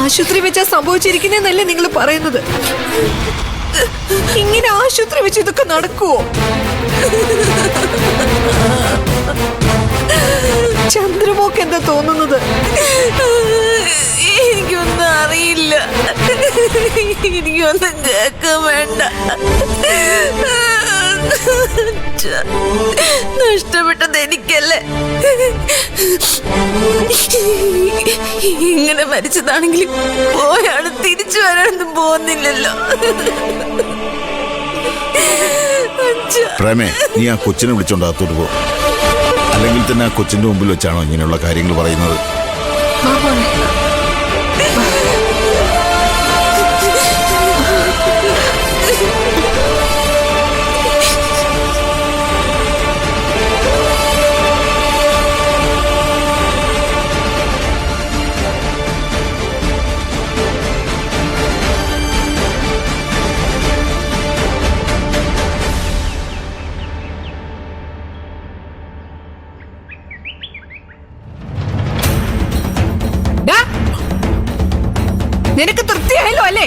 ആശുപത്രി വെച്ചാ സംഭവിച്ചിരിക്കുന്നല്ലേ നിങ്ങൾ പറയുന്നത്? ഇങ്ങനെ ആശുപത്രി വെച്ച് ഇതൊക്കെ നടക്കുവോ? ചന്ദ്രമോക്ക് എന്താ തോന്നുന്നത്? എനിക്കൊന്നും അറിയില്ല, എനിക്കൊന്നും കേൾക്കാൻ വേണ്ട. നഷ്ടപ്പെട്ടത് എനിക്കല്ലേ. ഇങ്ങനെ മരിച്ചതാണെങ്കിലും പോയാണ്, തിരിച്ചു വരാനൊന്നും പോകുന്നില്ലല്ലോ. പ്രേമേ, നീ ആ കൊച്ചിനെ വിളിച്ചോണ്ടാകത്തോട്ട് പോ. അല്ലെങ്കിൽ തന്നെ ആ കൊച്ചിന്റെ മുമ്പിൽ വെച്ചാണോ ഇങ്ങനെയുള്ള കാര്യങ്ങൾ പറയുന്നത്? നിനക്ക് തൃപ്തിയായല്ലോ അല്ലേ?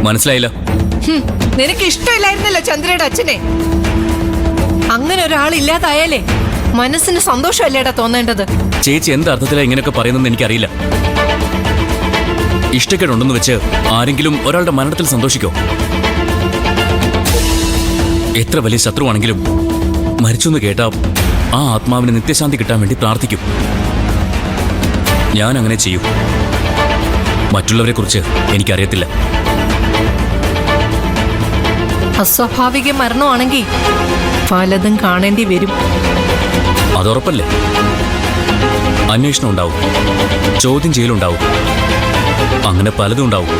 മനസ്സിലായില്ല. നിനക്ക് ഇഷ്ടമില്ലായിരുന്നല്ലോ ചന്ദ്രയുടെ അച്ഛനെ. അങ്ങനെ ഒരാൾ ഇല്ലാതായാലേ മനസ്സിന് സന്തോഷമല്ലേടാ തോന്നേണ്ടത്? ചേച്ചി എന്ത് അർത്ഥത്തിലാണ് ഇങ്ങനെയൊക്കെ പറയുന്നതെന്ന് എനിക്കറിയില്ല. ഇഷ്ടക്കേടുണ്ടെന്ന് വെച്ച് ആരെങ്കിലും ഒരാളുടെ മരണത്തിൽ സന്തോഷിക്കോ? എത്ര വലിയ ശത്രുവാണെങ്കിലും മരിച്ചെന്ന് കേട്ടാ ആ ആത്മാവിന് നിത്യശാന്തി കിട്ടാൻ വേണ്ടി പ്രാർത്ഥിക്കും. ഞാൻ അങ്ങനെ ചെയ്യും. മറ്റുള്ളവരെ കുറിച്ച് എനിക്കറിയത്തില്ല. അസ്വാഭാവിക മരണമാണെങ്കിൽ പലതും കാണേണ്ടി വരും. അതുറപ്പല്ലേ? അന്വേഷണം ഉണ്ടാവും, ചോദ്യം ചെയ്യലുണ്ടാവും, അങ്ങനെ പലതും ഉണ്ടാവും.